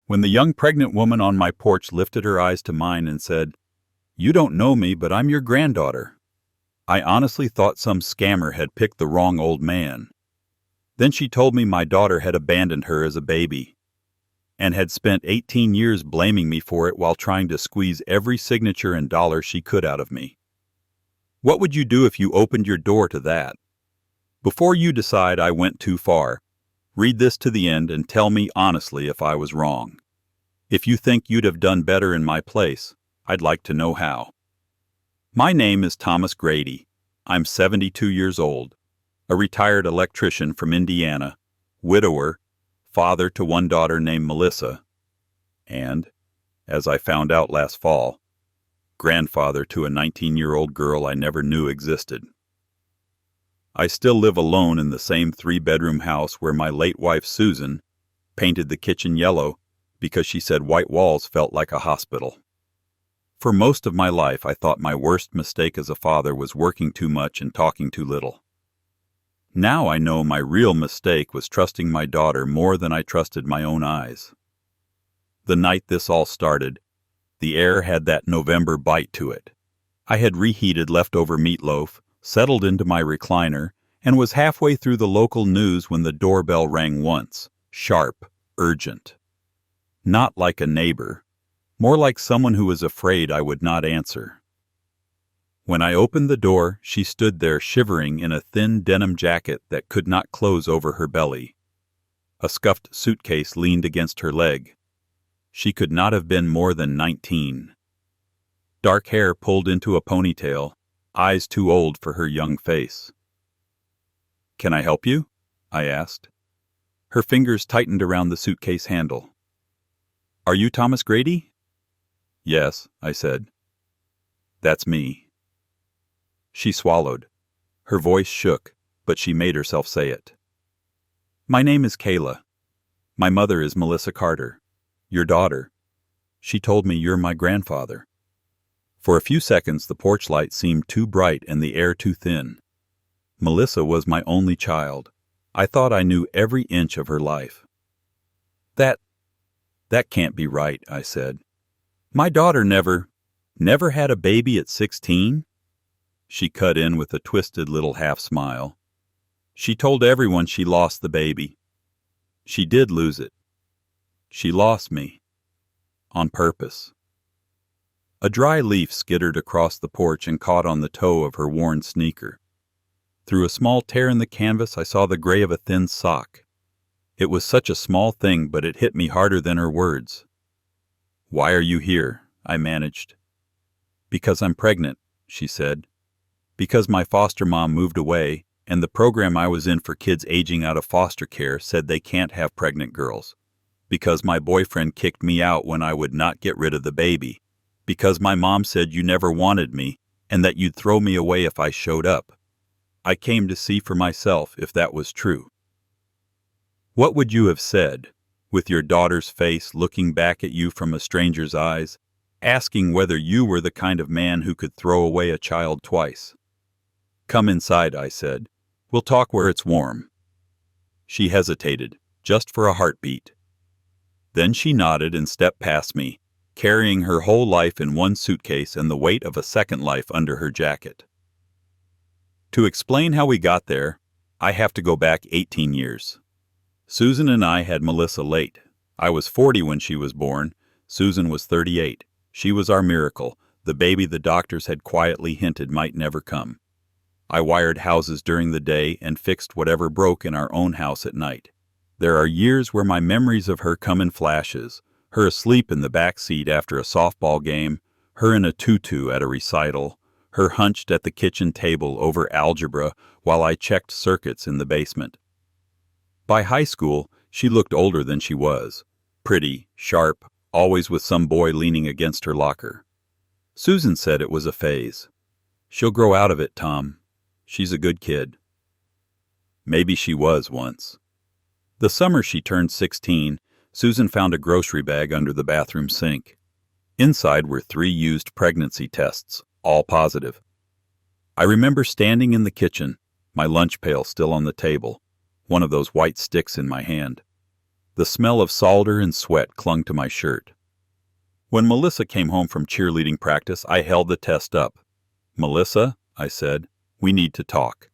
When the young pregnant woman on my porch lifted her eyes to mine and said, "You don't know me, but I'm your granddaughter," I honestly thought some scammer had picked the wrong old man. Then she told me my daughter had abandoned her as a baby and had spent 18 years blaming me for it while trying to squeeze every signature and dollar she could out of me. What would you do if you opened your door to that? Before you decide I went too far, read this to the end and tell me honestly if I was wrong. If you think you'd have done better in my place, I'd like to know how. My name is Thomas Grady. I'm 72 years old, a retired electrician from Indiana, widower, father to one daughter named Melissa, and, as I found out last fall, grandfather to a 19-year-old girl I never knew existed. I still live alone in the same 3-bedroom house where my late wife Susan painted the kitchen yellow because she said white walls felt like a hospital. For most of my life, I thought my worst mistake as a father was working too much and talking too little. Now I know my real mistake was trusting my daughter more than I trusted my own eyes. The night this all started, the air had that November bite to it. I had reheated leftover meatloaf, settled into my recliner, and was halfway through the local news when the doorbell rang once, sharp, urgent. Not like a neighbor, more like someone who was afraid I would not answer. When I opened the door, she stood there shivering in a thin denim jacket that could not close over her belly. A scuffed suitcase leaned against her leg. She could not have been more than 19. Dark hair pulled into a ponytail, eyes too old for her young face. "Can I help you?" I asked. Her fingers tightened around the suitcase handle. "Are you Thomas Grady?" "Yes," I said. "That's me." She swallowed. Her voice shook, but she made herself say it. "My name is Kayla. My mother is Melissa Carter, your daughter. She told me you're my grandfather." For a few seconds the porch light seemed too bright and the air too thin. Melissa was my only child. I thought I knew every inch of her life. That can't be right," I said. "My daughter never had a baby at 16? She cut in with a twisted little half-smile. "She told everyone she lost the baby. She did lose it. She lost me. On purpose." A dry leaf skittered across the porch and caught on the toe of her worn sneaker. Through a small tear in the canvas I saw the gray of a thin sock. It was such a small thing, but it hit me harder than her words. "Why are you here?" I managed. "Because I'm pregnant," she said. "Because my foster mom moved away, and the program I was in for kids aging out of foster care said they can't have pregnant girls. Because my boyfriend kicked me out when I would not get rid of the baby. Because my mom said you never wanted me, and that you'd throw me away if I showed up. I came to see for myself if that was true." What would you have said, with your daughter's face looking back at you from a stranger's eyes, asking whether you were the kind of man who could throw away a child twice? "Come inside," I said. "We'll talk where it's warm." She hesitated, just for a heartbeat. Then she nodded and stepped past me, carrying her whole life in one suitcase and the weight of a second life under her jacket. To explain how we got there, I have to go back 18 years. Susan and I had Melissa late. I was 40 when she was born. Susan was 38. She was our miracle, the baby the doctors had quietly hinted might never come. I wired houses during the day and fixed whatever broke in our own house at night. There are years where my memories of her come in flashes, her asleep in the back seat after a softball game, her in a tutu at a recital, her hunched at the kitchen table over algebra while I checked circuits in the basement. By high school, she looked older than she was, pretty, sharp, always with some boy leaning against her locker. Susan said it was a phase. "She'll grow out of it, Tom. She's a good kid." Maybe she was once. The summer she turned 16, Susan found a grocery bag under the bathroom sink. Inside were 3 used pregnancy tests, all positive. I remember standing in the kitchen, my lunch pail still on the table, one of those white sticks in my hand. The smell of solder and sweat clung to my shirt. When Melissa came home from cheerleading practice, I held the test up. "Melissa," I said, "we need to talk."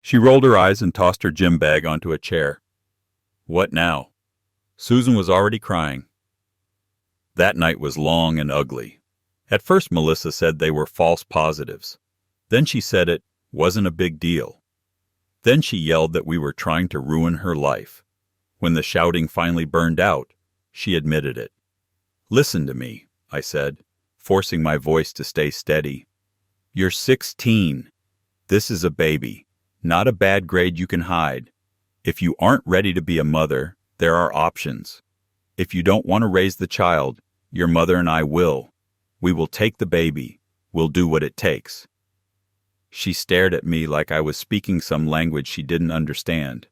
She rolled her eyes and tossed her gym bag onto a chair. "What now?" Susan was already crying. That night was long and ugly. At first Melissa said they were false positives. Then she said it wasn't a big deal. Then she yelled that we were trying to ruin her life. When the shouting finally burned out, she admitted it. "Listen to me," I said, forcing my voice to stay steady. "You're 16. This is a baby, not a bad grade you can hide. If you aren't ready to be a mother, there are options. If you don't want to raise the child, your mother and I will. We will take the baby. We'll do what it takes." She stared at me like I was speaking some language she didn't understand.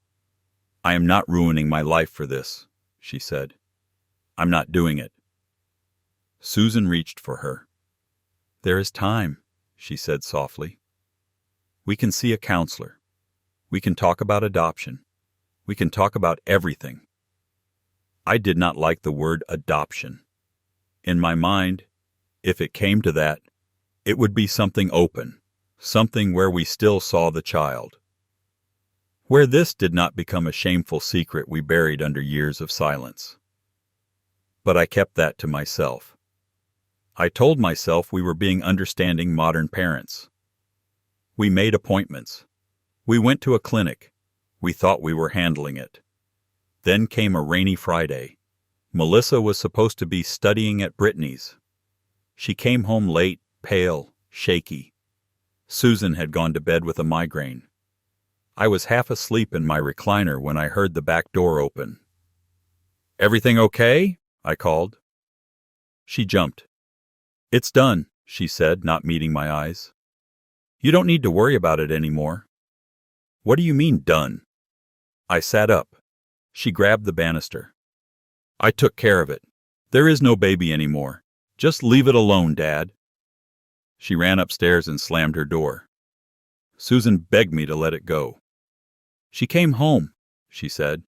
"I am not ruining my life for this," she said. "I'm not doing it." Susan reached for her. "There is time," she said softly. "We can see a counselor. We can talk about adoption. We can talk about everything." I did not like the word adoption. In my mind, if it came to that, it would be something open, something where we still saw the child. Where this did not become a shameful secret we buried under years of silence. But I kept that to myself. I told myself we were being understanding modern parents. We made appointments. We went to a clinic. We thought we were handling it. Then came a rainy Friday. Melissa was supposed to be studying at Brittany's. She came home late, pale, shaky. Susan had gone to bed with a migraine. I was half asleep in my recliner when I heard the back door open. "Everything okay?" I called. She jumped. "It's done," she said, not meeting my eyes. "You don't need to worry about it anymore." "What do you mean, done?" I sat up. She grabbed the banister. "I took care of it. There is no baby anymore. Just leave it alone, Dad." She ran upstairs and slammed her door. Susan begged me to let it go. "She came home," she said.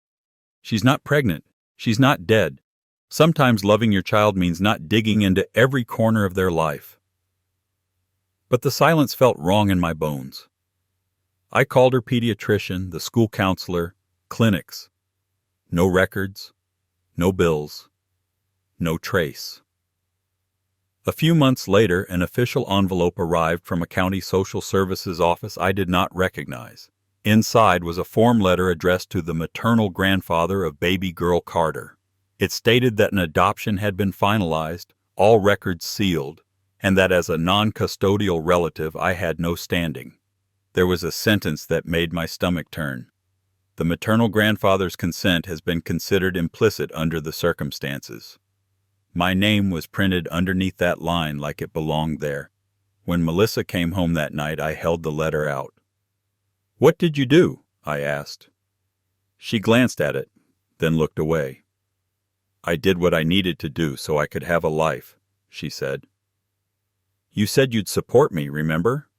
"She's not pregnant. She's not dead. Sometimes loving your child means not digging into every corner of their life." But the silence felt wrong in my bones. I called her pediatrician, the school counselor, clinics. No records, no bills, no trace. A few months later, an official envelope arrived from a county social services office I did not recognize. Inside was a form letter addressed to the maternal grandfather of baby girl Carter. It stated that an adoption had been finalized, all records sealed, and that as a non-custodial relative I had no standing. There was a sentence that made my stomach turn. "The maternal grandfather's consent has been considered implicit under the circumstances." My name was printed underneath that line like it belonged there. When Melissa came home that night, I held the letter out. "What did you do?" I asked. She glanced at it, then looked away. "I did what I needed to do so I could have a life," she said. "You said you'd support me, remember?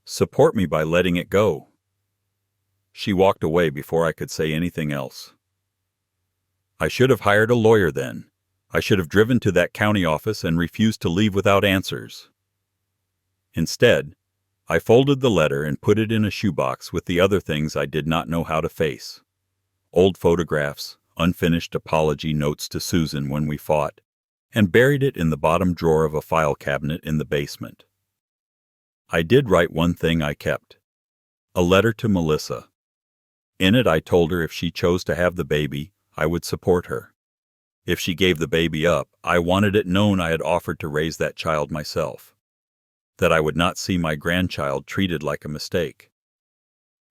Support me by letting it go." She walked away before I could say anything else. I should have hired a lawyer then. I should have driven to that county office and refused to leave without answers. Instead, I folded the letter and put it in a shoebox with the other things I did not know how to face. Old photographs, unfinished apology notes to Susan when we fought, and buried it in the bottom drawer of a file cabinet in the basement. I did write one thing I kept. A letter to Melissa. In it I told her if she chose to have the baby, I would support her. If she gave the baby up, I wanted it known I had offered to raise that child myself. That I would not see my grandchild treated like a mistake.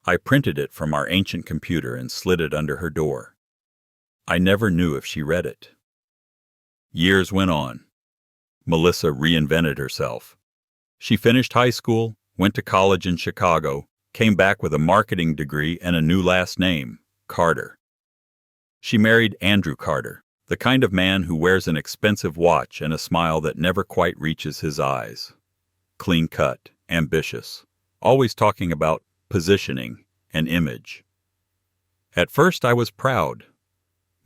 I printed it from our ancient computer and slid it under her door. I never knew if she read it. Years went on. Melissa reinvented herself. She finished high school, went to college in Chicago, came back with a marketing degree and a new last name, Carter. She married Andrew Carter, the kind of man who wears an expensive watch and a smile that never quite reaches his eyes. Clean-cut, ambitious, always talking about positioning and image. At first I was proud.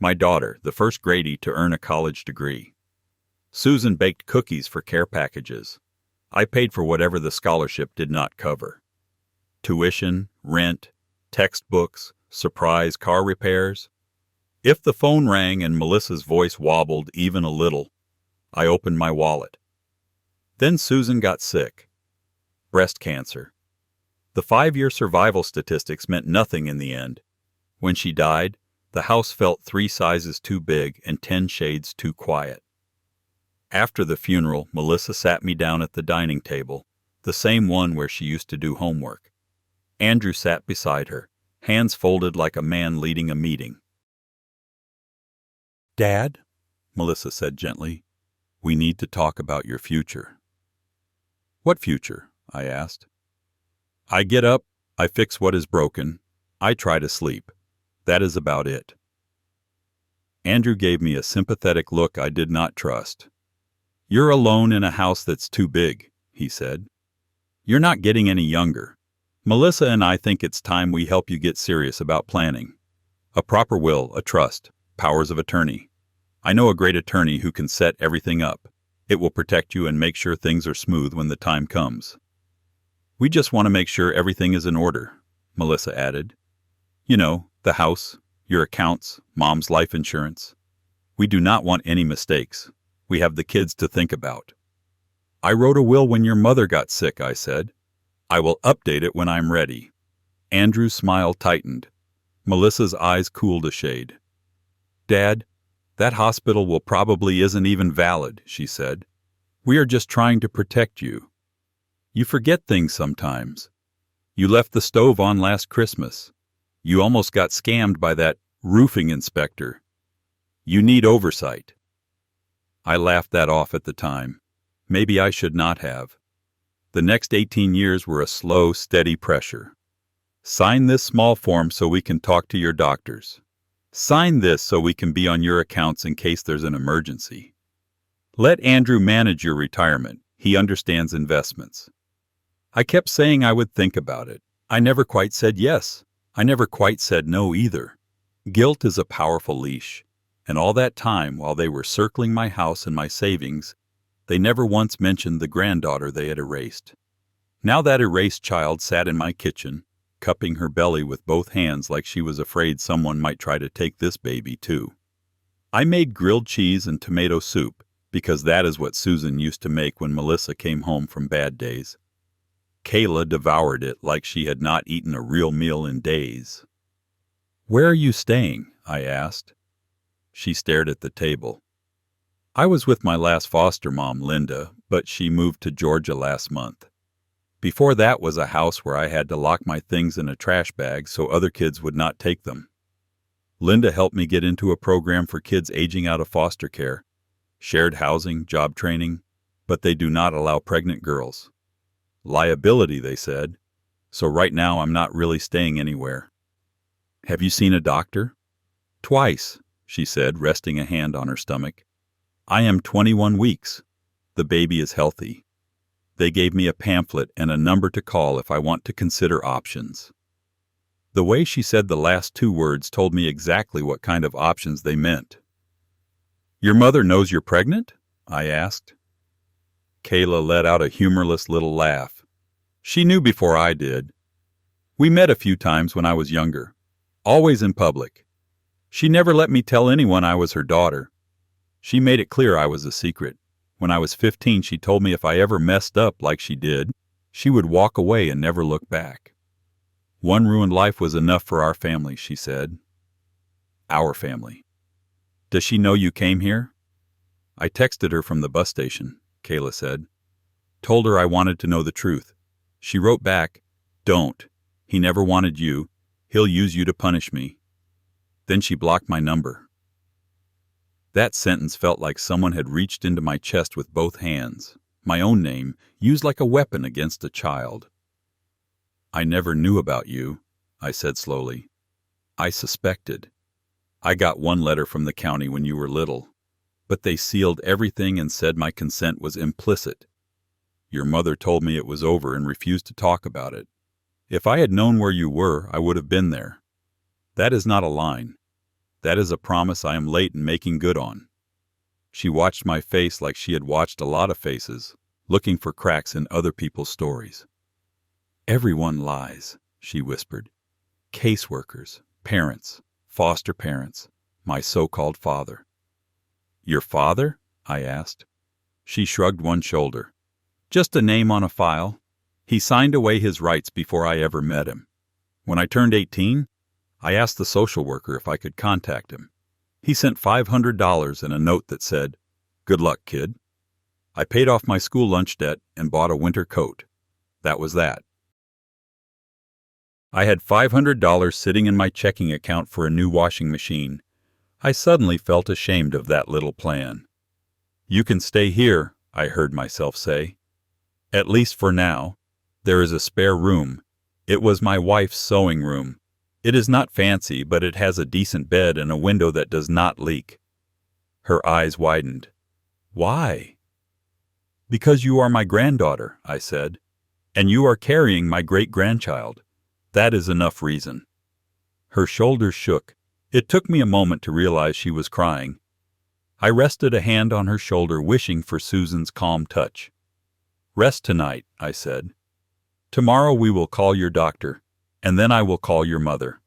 My daughter, the first Grady to earn a college degree. Susan baked cookies for care packages. I paid for whatever the scholarship did not cover. Tuition, rent, textbooks, surprise car repairs. If the phone rang and Melissa's voice wobbled even a little, I opened my wallet. Then Susan got sick. Breast cancer. The 5-year survival statistics meant nothing in the end. When she died, the house felt 3 sizes too big and 10 shades too quiet. After the funeral, Melissa sat me down at the dining table, the same one where she used to do homework. Andrew sat beside her, hands folded like a man leading a meeting. "Dad," Melissa said gently, "we need to talk about your future." "What future?" I asked. "I get up, I fix what is broken, I try to sleep. That is about it." Andrew gave me a sympathetic look I did not trust. "You're alone in a house that's too big," he said. "You're not getting any younger. Melissa and I think it's time we help you get serious about planning. A proper will, a trust, powers of attorney. I know a great attorney who can set everything up. It will protect you and make sure things are smooth when the time comes." "We just want to make sure everything is in order," Melissa added. "You know, the house, your accounts, Mom's life insurance. We do not want any mistakes. We have the kids to think about." "I wrote a will when your mother got sick," I said. "I will update it when I'm ready." Andrew's smile tightened. Melissa's eyes cooled a shade. "Dad, that hospital will probably isn't even valid," she said. "We are just trying to protect you. You forget things sometimes. You left the stove on last Christmas. You almost got scammed by that roofing inspector. You need oversight." I laughed that off at the time. Maybe I should not have. The next 18 years were a slow, steady pressure. "Sign this small form so we can talk to your doctors. Sign this so we can be on your accounts in case there's an emergency. Let Andrew manage your retirement. He understands investments." I kept saying I would think about it. I never quite said yes. I never quite said no either. Guilt is a powerful leash, and all that time while they were circling my house and my savings, they never once mentioned the granddaughter they had erased. Now that erased child sat in my kitchen, cupping her belly with both hands like she was afraid someone might try to take this baby too. I made grilled cheese and tomato soup, because that is what Susan used to make when Melissa came home from bad days. Kayla devoured it like she had not eaten a real meal in days. "Where are you staying?" I asked. She stared at the table. "I was with my last foster mom, Linda, but she moved to Georgia last month. Before that was a house where I had to lock my things in a trash bag so other kids would not take them. Linda helped me get into a program for kids aging out of foster care, shared housing, job training, but they do not allow pregnant girls. Liability, they said. So right now I'm not really staying anywhere." "Have you seen a doctor?" "Twice," she said, resting a hand on her stomach. "I am 21 weeks. The baby is healthy. They gave me a pamphlet and a number to call if I want to consider options." The way she said the last 2 words told me exactly what kind of options they meant. "Your mother knows you're pregnant?" I asked. Kayla let out a humorless little laugh. "She knew before I did. We met a few times when I was younger, always in public. She never let me tell anyone I was her daughter. She made it clear I was a secret. When I was 15, she told me if I ever messed up like she did, she would walk away and never look back. One ruined life was enough for our family," she said. Our family. "Does she know you came here?" "I texted her from the bus station," Kayla said. "Told her I wanted to know the truth. She wrote back, 'Don't. He never wanted you. He'll use you to punish me.' Then she blocked my number." That sentence felt like someone had reached into my chest with both hands, my own name used like a weapon against a child. "I never knew about you," I said slowly. "I suspected. I got one letter from the county when you were little, but they sealed everything and said my consent was implicit. Your mother told me it was over and refused to talk about it. If I had known where you were, I would have been there. That is not a line. That is a promise I am late in making good on. She watched my face like she had watched a lot of faces, looking for cracks in other people's stories. Everyone lies, she whispered. Caseworkers, parents, foster parents, my so-called father. Your father? I asked. She shrugged one shoulder. Just a name on a file. He signed away his rights before I ever met him. When I turned 18, I asked the social worker if I could contact him. He sent $500 and a note that said, "Good luck, kid." I paid off my school lunch debt and bought a winter coat. That was that. I had $500 sitting in my checking account for a new washing machine. I suddenly felt ashamed of that little plan. You can stay here, I heard myself say. At least for now. There is a spare room. It was my wife's sewing room. It is not fancy, but it has a decent bed and a window that does not leak. Her eyes widened. Why? Because you are my granddaughter, I said, and you are carrying my great-grandchild. That is enough reason. Her shoulders shook. It took me a moment to realize she was crying. I rested a hand on her shoulder, wishing for Susan's calm touch. Rest tonight, I said. Tomorrow we will call your doctor, and then I will call your mother.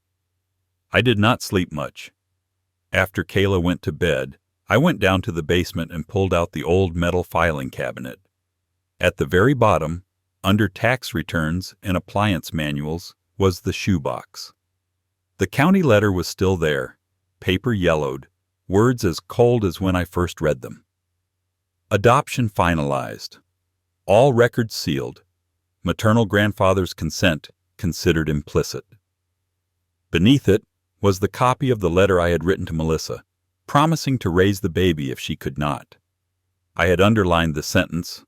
I did not sleep much. After Kayla went to bed, I went down to the basement and pulled out the old metal filing cabinet. At the very bottom, under tax returns and appliance manuals, was the shoebox. The county letter was still there, paper yellowed, words as cold as when I first read them. Adoption finalized. All records sealed. Maternal grandfather's consent considered implicit. Beneath it was the copy of the letter I had written to Melissa, promising to raise the baby if she could not. I had underlined the sentence,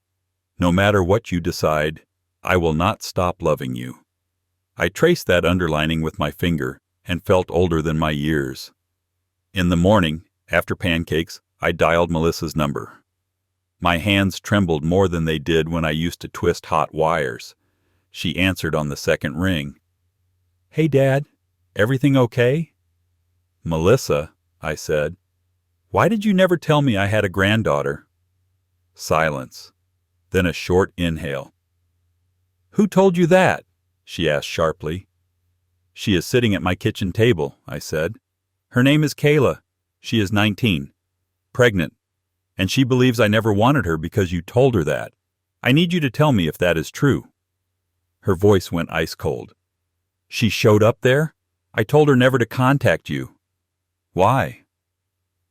"No matter what you decide, I will not stop loving you." I traced that underlining with my finger and felt older than my years. In the morning, after pancakes, I dialed Melissa's number. My hands trembled more than they did when I used to twist hot wires. She answered on the second ring. "Hey, Dad, everything okay?" "Melissa," I said, "why did you never tell me I had a granddaughter?" Silence. Then a short inhale. "Who told you that?" she asked sharply. "She is sitting at my kitchen table," I said. "Her name is Kayla. She is 19, pregnant, and she believes I never wanted her because you told her that. I need you to tell me if that is true." Her voice went ice cold. "She showed up there? I told her never to contact you." "Why?"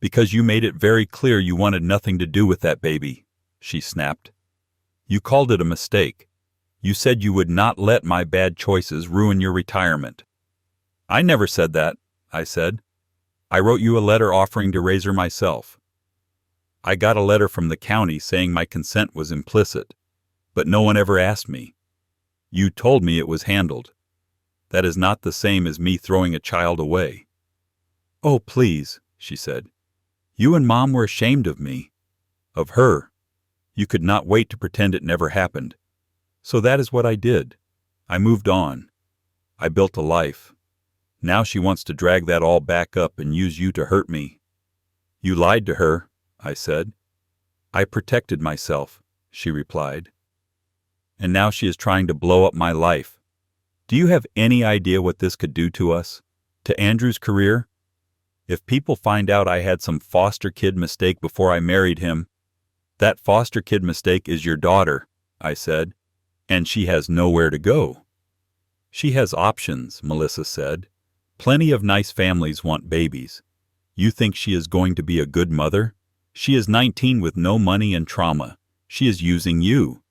"Because you made it very clear you wanted nothing to do with that baby," she snapped. "You called it a mistake. You said you would not let my bad choices ruin your retirement." "I never said that," I said. "I wrote you a letter offering to raise her myself. I got a letter from the county saying my consent was implicit, but no one ever asked me. You told me it was handled. That is not the same as me throwing a child away." "Oh, please," she said. "You and Mom were ashamed of me. Of her. You could not wait to pretend it never happened. So that is what I did. I moved on. I built a life. Now she wants to drag that all back up and use you to hurt me." "You lied to her," I said. "I protected myself," she replied. "And now she is trying to blow up my life. Do you have any idea what this could do to us? To Andrew's career? If people find out I had some foster kid mistake before I married him—" "That foster kid mistake is your daughter," I said, "and she has nowhere to go." "She has options," Melissa said. "Plenty of nice families want babies. You think she is going to be a good mother? She is 19 with no money and trauma. She is using you."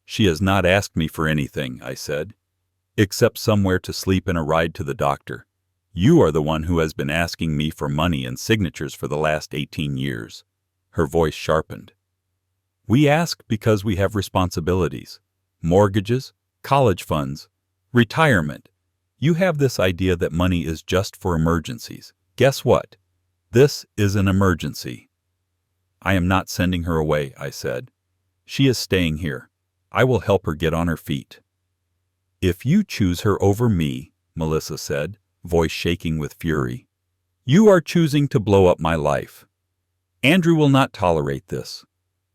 "She has not asked me for anything," I said, "except somewhere to sleep and a ride to the doctor. You are the one who has been asking me for money and signatures for the last 18 years. Her voice sharpened. "We ask because we have responsibilities. Mortgages, college funds, retirement. You have this idea that money is just for emergencies. Guess what? This is an emergency." "I am not sending her away," I said. "She is staying here. I will help her get on her feet." "If you choose her over me," Melissa said, voice shaking with fury. "You are choosing to blow up my life. Andrew will not tolerate this.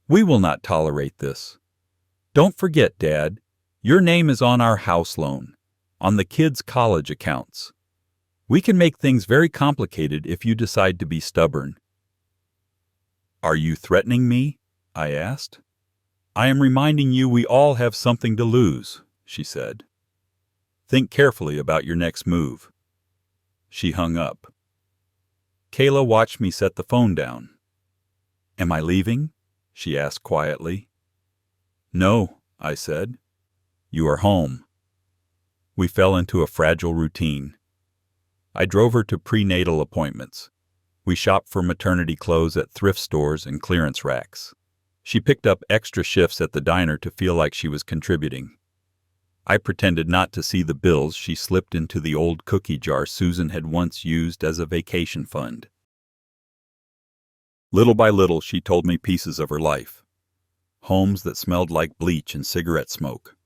We will not tolerate this. Don't forget, Dad, your name is on our house loan, on the kids' college accounts. We can make things very complicated if you decide to be stubborn." "Are you threatening me?" I asked. "I am reminding you we all have something to lose," she said. "Think carefully about your next move." She hung up. Kayla watched me set the phone down. "Am I leaving?" she asked quietly. "No," I said. "You are home." We fell into a fragile routine. I drove her to prenatal appointments. We shopped for maternity clothes at thrift stores and clearance racks. She picked up extra shifts at the diner to feel like she was contributing. I pretended not to see the bills she slipped into the old cookie jar Susan had once used as a vacation fund. Little by little, she told me pieces of her life. Homes that smelled like bleach and cigarette smoke.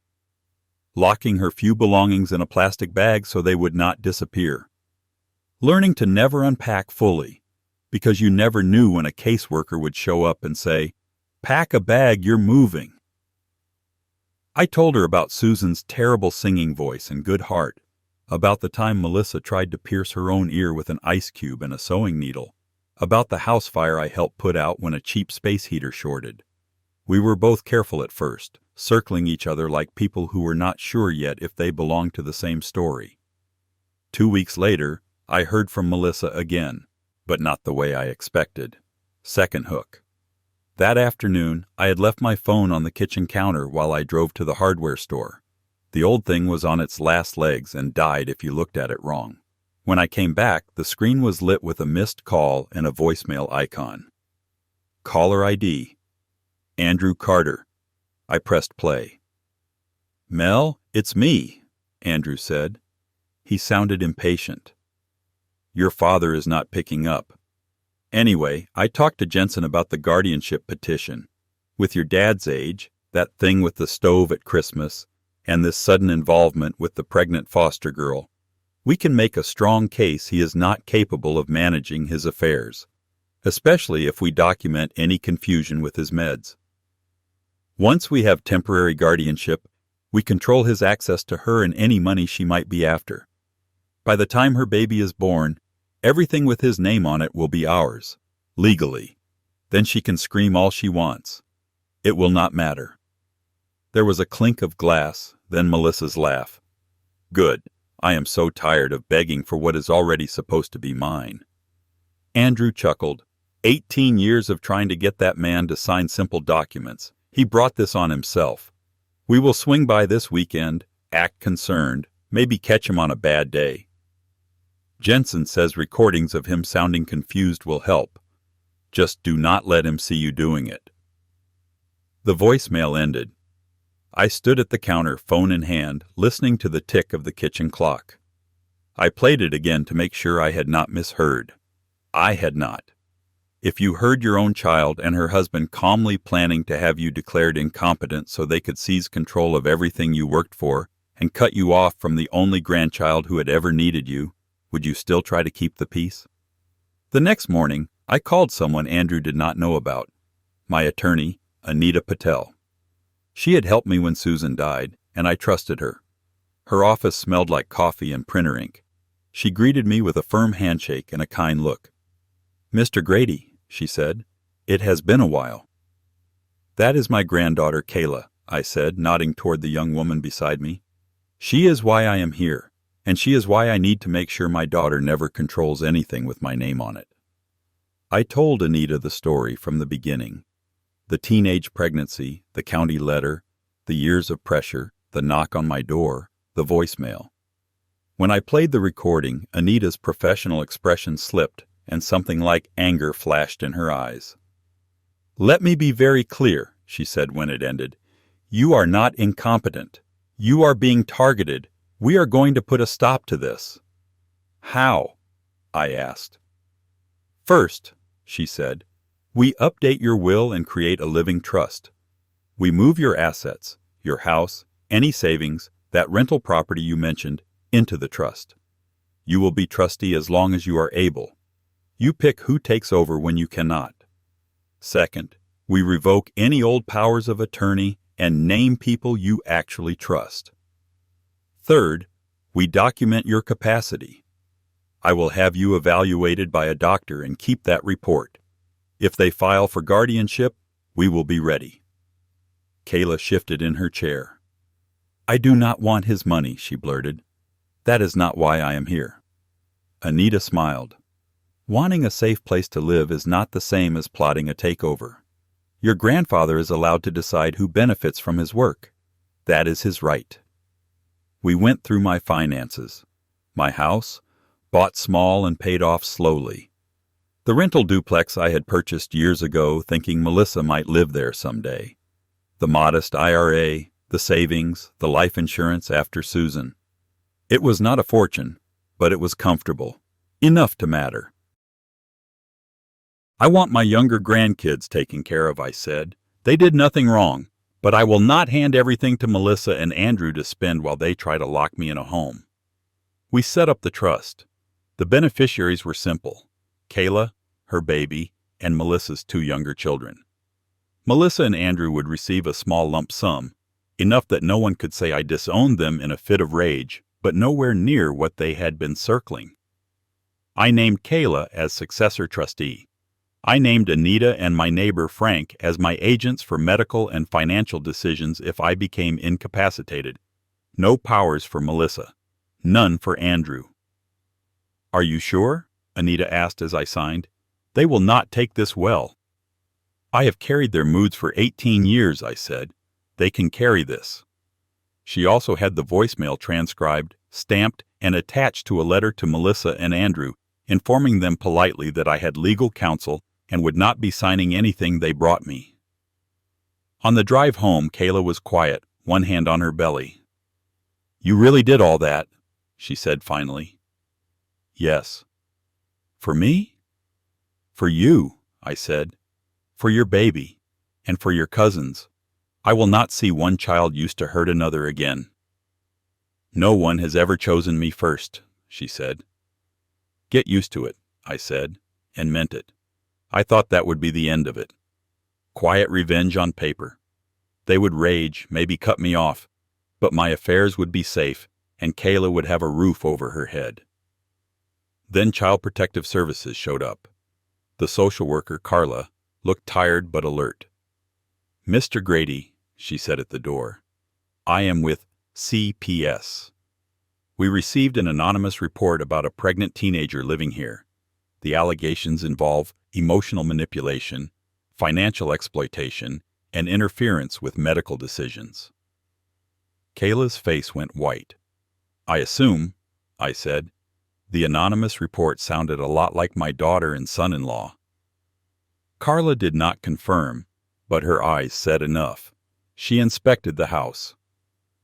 Locking her few belongings in a plastic bag so they would not disappear. Learning to never unpack fully, because you never knew when a caseworker would show up and say, "Pack a bag, you're moving." I told her about Susan's terrible singing voice and good heart, about the time Melissa tried to pierce her own ear with an ice cube and a sewing needle, about the house fire I helped put out when a cheap space heater shorted. We were both careful at first, circling each other like people who were not sure yet if they belonged to the same story. 2 weeks later, I heard from Melissa again, but not the way I expected. Second hook. That afternoon, I had left my phone on the kitchen counter while I drove to the hardware store. The old thing was on its last legs and died if you looked at it wrong. When I came back, the screen was lit with a missed call and a voicemail icon. Caller ID. Andrew Carter. I pressed play. "Mel, it's me," Andrew said. He sounded impatient. "Your father is not picking up. Anyway, I talked to Jensen about the guardianship petition. With your dad's age, that thing with the stove at Christmas, and this sudden involvement with the pregnant foster girl, we can make a strong case he is not capable of managing his affairs, especially if we document any confusion with his meds. Once we have temporary guardianship, we control his access to her and any money she might be after. By the time her baby is born, everything with his name on it will be ours, legally. Then she can scream all she wants. It will not matter." There was a clink of glass, then Melissa's laugh. "Good. I am so tired of begging for what is already supposed to be mine." Andrew chuckled. 18 years of trying to get that man to sign simple documents. He brought this on himself. We will swing by this weekend, act concerned, maybe catch him on a bad day. Jensen says recordings of him sounding confused will help. Just do not let him see you doing it. The voicemail ended. I stood at the counter, phone in hand, listening to the tick of the kitchen clock. I played it again to make sure I had not misheard. I had not. If you heard your own child and her husband calmly planning to have you declared incompetent so they could seize control of everything you worked for and cut you off from the only grandchild who had ever needed you, would you still try to keep the peace? The next morning, I called someone Andrew did not know about. My attorney, Anita Patel. She had helped me when Susan died, and I trusted her. Her office smelled like coffee and printer ink. She greeted me with a firm handshake and a kind look. "Mr. Grady," she said, "it has been a while." "That is my granddaughter, Kayla," I said, nodding toward the young woman beside me. "She is why I am here. And she is why I need to make sure my daughter never controls anything with my name on it." I told Anita the story from the beginning. The teenage pregnancy, the county letter, the years of pressure, the knock on my door, the voicemail. When I played the recording, Anita's professional expression slipped, and something like anger flashed in her eyes. "Let me be very clear," she said when it ended. "You are not incompetent. You are being targeted. We are going to put a stop to this." "How?" I asked. "First," she said, "we update your will and create a living trust. We move your assets, your house, any savings, that rental property you mentioned, into the trust. You will be trustee as long as you are able. You pick who takes over when you cannot. Second, we revoke any old powers of attorney and name people you actually trust. Third, we document your capacity. I will have you evaluated by a doctor and keep that report. If they file for guardianship, we will be ready. Kayla shifted in her chair. I do not want his money, she blurted. That is not why I am here. Anita smiled. Wanting a safe place to live is not the same as plotting a takeover. Your grandfather is allowed to decide who benefits from his work. That is his right. We went through my finances. My house, bought small and paid off slowly. The rental duplex I had purchased years ago thinking Melissa might live there someday. The modest IRA, the savings, the life insurance after Susan. It was not a fortune, but it was comfortable. Enough to matter. I want my younger grandkids taken care of, I said. They did nothing wrong, but I will not hand everything to Melissa and Andrew to spend while they try to lock me in a home. We set up the trust. The beneficiaries were simple. Kayla, her baby, and Melissa's 2 younger children. Melissa and Andrew would receive a small lump sum, enough that no one could say I disowned them in a fit of rage, but nowhere near what they had been circling. I named Kayla as successor trustee. I named Anita and my neighbor Frank as my agents for medical and financial decisions if I became incapacitated. No powers for Melissa. None for Andrew. Are you sure? Anita asked as I signed. They will not take this well. I have carried their moods for 18 years, I said. They can carry this. She also had the voicemail transcribed, stamped, and attached to a letter to Melissa and Andrew, informing them politely that I had legal counsel and would not be signing anything they brought me. On the drive home, Kayla was quiet, one hand on her belly. You really did all that, she said finally. Yes. For me? For you, I said. For your baby, and for your cousins. I will not see one child used to hurt another again. No one has ever chosen me first, she said. Get used to it, I said, and meant it. I thought that would be the end of it. Quiet revenge on paper. They would rage, maybe cut me off, but my affairs would be safe, and Kayla would have a roof over her head. Then Child Protective Services showed up. The social worker, Carla, looked tired but alert. Mr. Grady, she said at the door, I am with CPS. We received an anonymous report about a pregnant teenager living here. The allegations involve emotional manipulation, financial exploitation, and interference with medical decisions. Kayla's face went white. I assume, I said, the anonymous report sounded a lot like my daughter and son-in-law. Carla did not confirm, but her eyes said enough. She inspected the house.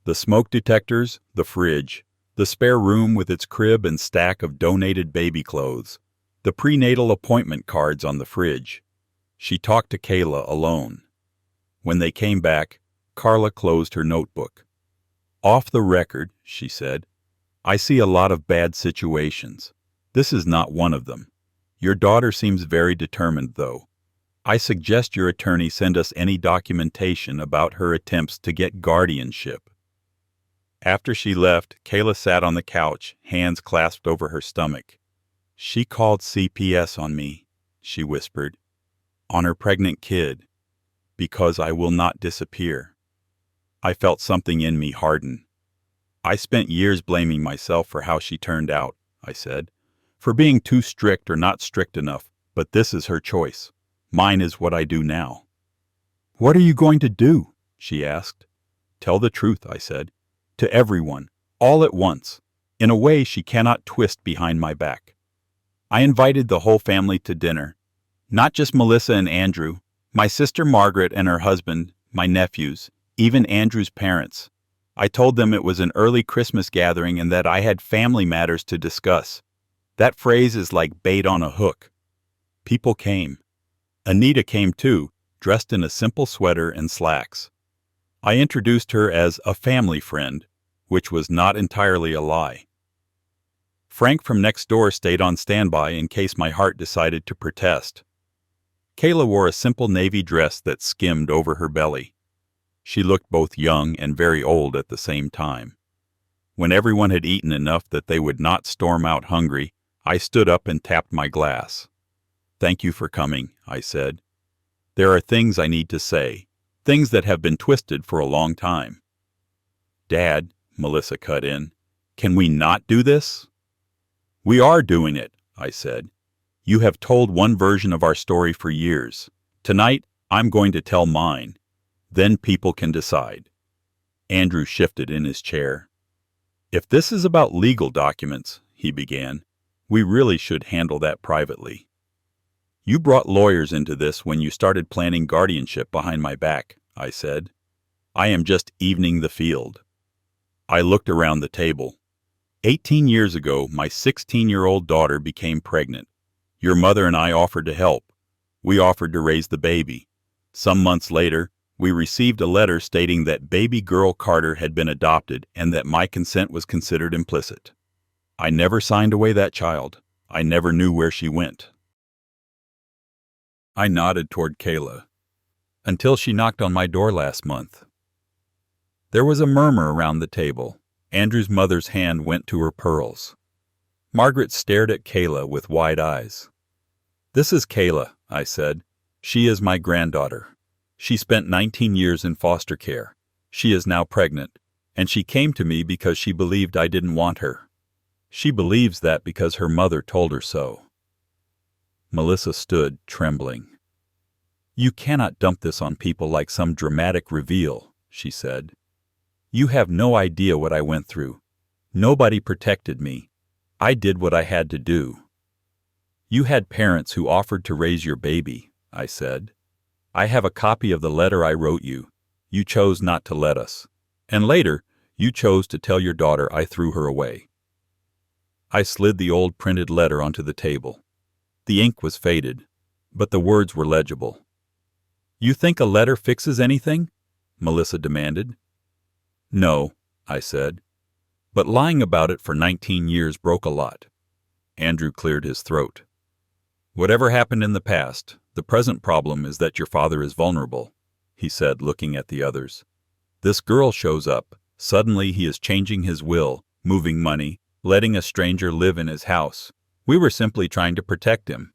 The smoke detectors, the fridge, the spare room with its crib and stack of donated baby clothes, the prenatal appointment cards on the fridge. She talked to Kayla alone. When they came back, Carla closed her notebook. Off the record, she said, I see a lot of bad situations. This is not one of them. Your daughter seems very determined, though. I suggest your attorney send us any documentation about her attempts to get guardianship. After she left, Kayla sat on the couch, hands clasped over her stomach. She called CPS on me, she whispered, on her pregnant kid, because I will not disappear. I felt something in me harden. I spent years blaming myself for how she turned out, I said, for being too strict or not strict enough, but this is her choice. Mine is what I do now. What are you going to do? She asked. Tell the truth, I said, to everyone, all at once, in a way she cannot twist behind my back. I invited the whole family to dinner, not just Melissa and Andrew, my sister Margaret and her husband, my nephews, even Andrew's parents. I told them it was an early Christmas gathering and that I had family matters to discuss. That phrase is like bait on a hook. People came. Anita came too, dressed in a simple sweater and slacks. I introduced her as a family friend, which was not entirely a lie. Frank from next door stayed on standby in case my heart decided to protest. Kayla wore a simple navy dress that skimmed over her belly. She looked both young and very old at the same time. When everyone had eaten enough that they would not storm out hungry, I stood up and tapped my glass. "Thank you for coming," I said. "There are things I need to say, things that have been twisted for a long time." "Dad," Melissa cut in, "can we not do this?" "We are doing it," I said. "You have told one version of our story for years. Tonight, I'm going to tell mine. Then people can decide." Andrew shifted in his chair. "If this is about legal documents," he began, "we really should handle that privately. You brought lawyers into this when you started planning guardianship behind my back," I said. "I am just evening the field." I looked around the table. 18 years ago, my 16-year-old daughter became pregnant. Your mother and I offered to help. We offered to raise the baby. Some months later, we received a letter stating that baby girl Carter had been adopted and that my consent was considered implicit. I never signed away that child. I never knew where she went. I nodded toward Kayla. "Until she knocked on my door last month." There was a murmur around the table. Andrew's mother's hand went to her pearls. Margaret stared at Kayla with wide eyes. "This is Kayla," I said. "She is my granddaughter. She spent 19 years in foster care. She is now pregnant, and she came to me because she believed I didn't want her. She believes that because her mother told her so." Melissa stood, trembling. "You cannot dump this on people like some dramatic reveal," she said. "You have no idea what I went through. Nobody protected me. I did what I had to do." "You had parents who offered to raise your baby," I said. "I have a copy of the letter I wrote you. You chose not to let us. And later, you chose to tell your daughter I threw her away." I slid the old printed letter onto the table. The ink was faded, but the words were legible. "You think a letter fixes anything?" Melissa demanded. "No," I said. "But lying about it for 19 years broke a lot." Andrew cleared his throat. "Whatever happened in the past, the present problem is that your father is vulnerable," he said, looking at the others. "This girl shows up. Suddenly he is changing his will, moving money, letting a stranger live in his house. We were simply trying to protect him."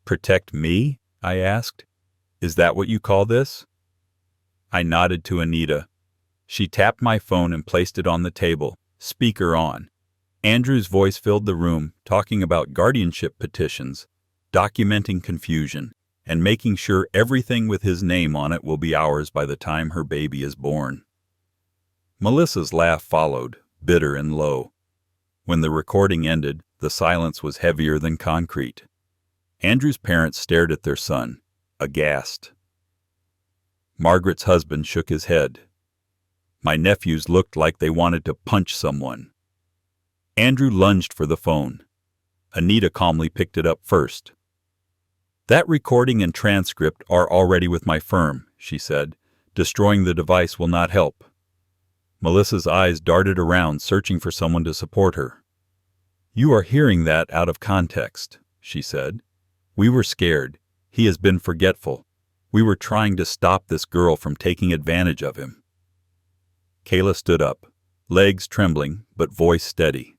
"Protect me?" I asked. "Is that what you call this?" I nodded to Anita. She tapped my phone and placed it on the table, speaker on. Andrew's voice filled the room, talking about guardianship petitions, documenting confusion, and making sure everything with his name on it will be ours by the time her baby is born. Melissa's laugh followed, bitter and low. When the recording ended, the silence was heavier than concrete. Andrew's parents stared at their son, aghast. Margaret's husband shook his head. My nephews looked like they wanted to punch someone. Andrew lunged for the phone. Anita calmly picked it up first. "That recording and transcript are already with my firm," she said. "Destroying the device will not help." Melissa's eyes darted around, searching for someone to support her. "You are hearing that out of context," she said. "We were scared. He has been forgetful. We were trying to stop this girl from taking advantage of him." Kayla stood up, legs trembling, but voice steady.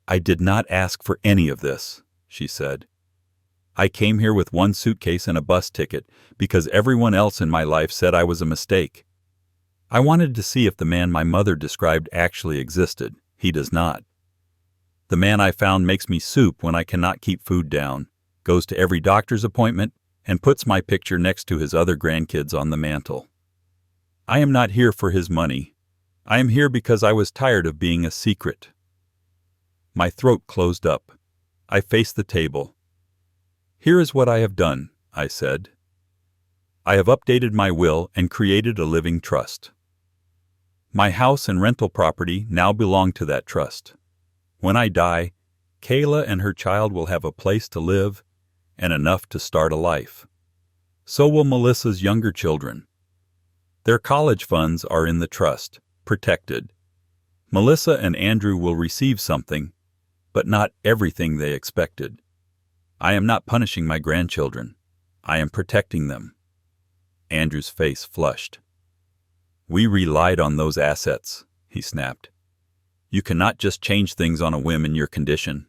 "I did not ask for any of this," she said. "I came here with one suitcase and a bus ticket because everyone else in my life said I was a mistake. I wanted to see if the man my mother described actually existed. He does not. The man I found makes me soup when I cannot keep food down, goes to every doctor's appointment, and puts my picture next to his other grandkids on the mantle. I am not here for his money. I am here because I was tired of being a secret." My throat closed up. I faced the table. "Here is what I have done," I said. "I have updated my will and created a living trust. My house and rental property now belong to that trust. When I die, Kayla and her child will have a place to live and enough to start a life. So will Melissa's younger children. Their college funds are in the trust, protected. Melissa and Andrew will receive something, but not everything they expected. I am not punishing my grandchildren. I am protecting them. Andrew's face flushed. We relied on those assets, he snapped. You cannot just change things on a whim in your condition.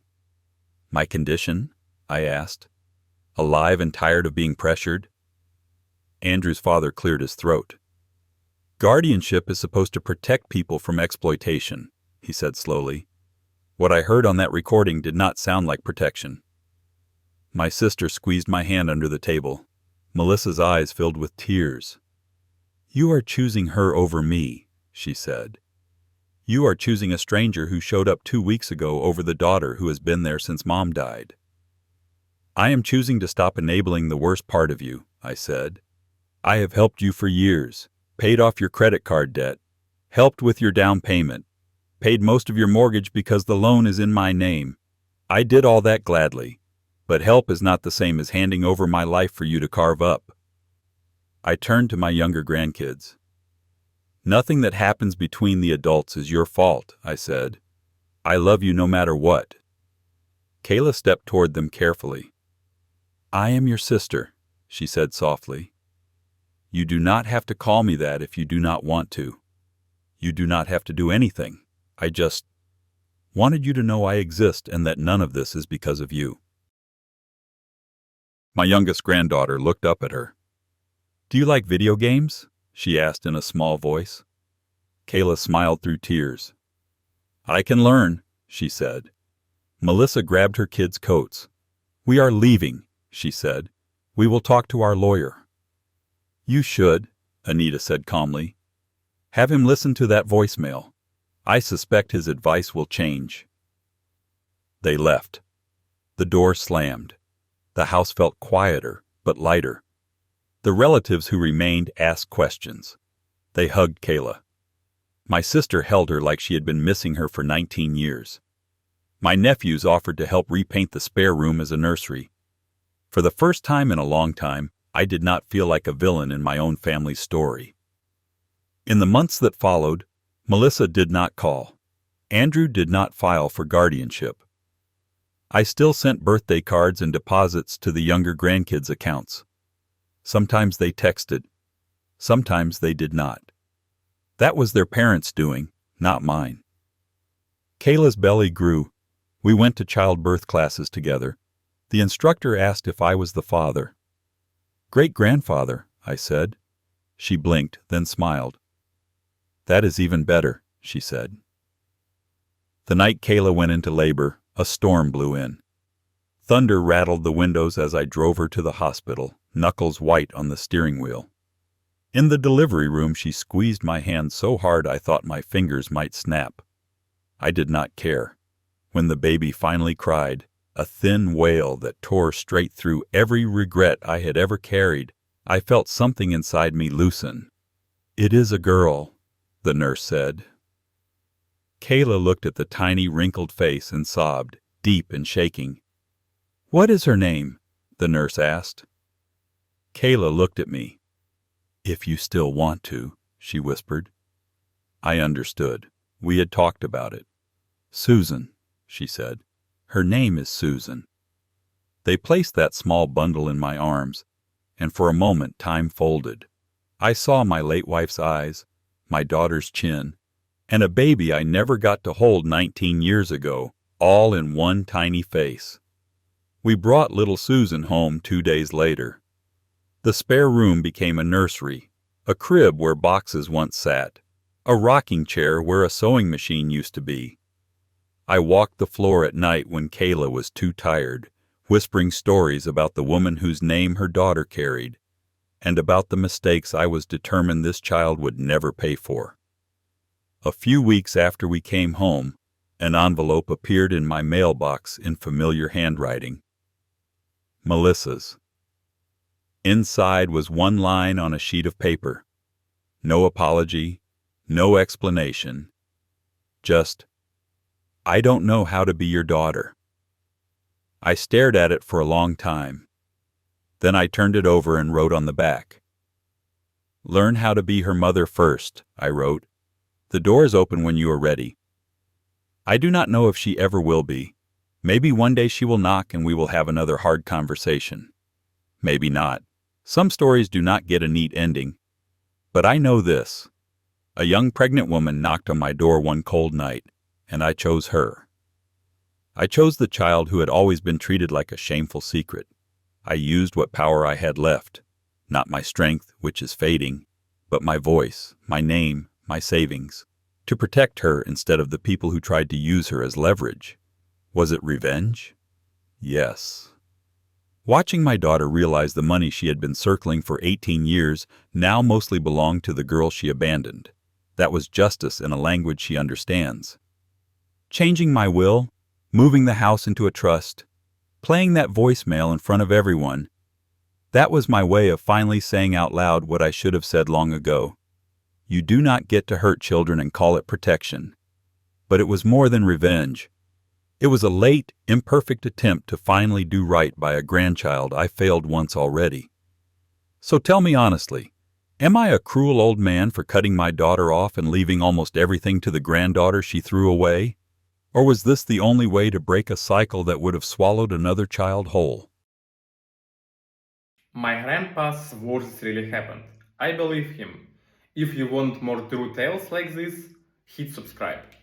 My condition? I asked. Alive and tired of being pressured? Andrew's father cleared his throat. Guardianship is supposed to protect people from exploitation, he said slowly. What I heard on that recording did not sound like protection. My sister squeezed my hand under the table. Melissa's eyes filled with tears. You are choosing her over me, she said. You are choosing a stranger who showed up 2 weeks ago over the daughter who has been there since Mom died. I am choosing to stop enabling the worst part of you, I said. I have helped you for years, paid off your credit card debt, helped with your down payment, paid most of your mortgage because the loan is in my name. I did all that gladly, but help is not the same as handing over my life for you to carve up. I turned to my younger grandkids. Nothing that happens between the adults is your fault, I said. I love you no matter what. Kayla stepped toward them carefully. I am your sister, she said softly. You do not have to call me that if you do not want to. You do not have to do anything. I just wanted you to know I exist and that none of this is because of you. My youngest granddaughter looked up at her. Do you like video games? She asked in a small voice. Kayla smiled through tears. I can learn, she said. Melissa grabbed her kids' coats. We are leaving, she said. We will talk to our lawyer. You should, Anita said calmly. Have him listen to that voicemail. I suspect his advice will change. They left. The door slammed. The house felt quieter, but lighter. The relatives who remained asked questions. They hugged Kayla. My sister held her like she had been missing her for 19 years. My nephews offered to help repaint the spare room as a nursery. For the first time in a long time, I did not feel like a villain in my own family's story. In the months that followed, Melissa did not call. Andrew did not file for guardianship. I still sent birthday cards and deposits to the younger grandkids' accounts. Sometimes they texted. Sometimes they did not. That was their parents' doing, not mine. Kayla's belly grew. We went to childbirth classes together. The instructor asked if I was the father. Great-grandfather, I said. She blinked, then smiled. That is even better, she said. The night Kayla went into labor, a storm blew in. Thunder rattled the windows as I drove her to the hospital, knuckles white on the steering wheel. In the delivery room, she squeezed my hand so hard I thought my fingers might snap. I did not care. When the baby finally cried, a thin wail that tore straight through every regret I had ever carried, I felt something inside me loosen. It is a girl, the nurse said. Kayla looked at the tiny wrinkled face and sobbed, deep and shaking. What is her name? The nurse asked. Kayla looked at me. If you still want to, she whispered. I understood. We had talked about it. Susan, she said. Her name is Susan. They placed that small bundle in my arms, and for a moment time folded. I saw my late wife's eyes, my daughter's chin, and a baby I never got to hold 19 years ago, all in one tiny face. We brought little Susan home 2 days later. The spare room became a nursery, a crib where boxes once sat, a rocking chair where a sewing machine used to be. I walked the floor at night when Kayla was too tired, whispering stories about the woman whose name her daughter carried, and about the mistakes I was determined this child would never pay for. A few weeks after we came home, an envelope appeared in my mailbox in familiar handwriting. Melissa's. Inside was one line on a sheet of paper. No apology, no explanation. Just, I don't know how to be your daughter. I stared at it for a long time. Then I turned it over and wrote on the back. Learn how to be her mother first, I wrote. The door is open when you are ready. I do not know if she ever will be, Maybe one day she will knock and we will have another hard conversation. Maybe not. Some stories do not get a neat ending. But I know this. A young pregnant woman knocked on my door one cold night, and I chose her. I chose the child who had always been treated like a shameful secret. I used what power I had left, not my strength, which is fading, but my voice, my name, my savings, to protect her instead of the people who tried to use her as leverage. Was it revenge? Yes. Watching my daughter realize the money she had been circling for 18 years now mostly belonged to the girl she abandoned. That was justice in a language she understands. Changing my will, moving the house into a trust, playing that voicemail in front of everyone, that was my way of finally saying out loud what I should have said long ago. You do not get to hurt children and call it protection. But it was more than revenge. It was a late, imperfect attempt to finally do right by a grandchild I failed once already. So tell me honestly, am I a cruel old man for cutting my daughter off and leaving almost everything to the granddaughter she threw away? Or was this the only way to break a cycle that would have swallowed another child whole? My grandpa's words really happened. I believe him. If you want more true tales like this, hit subscribe.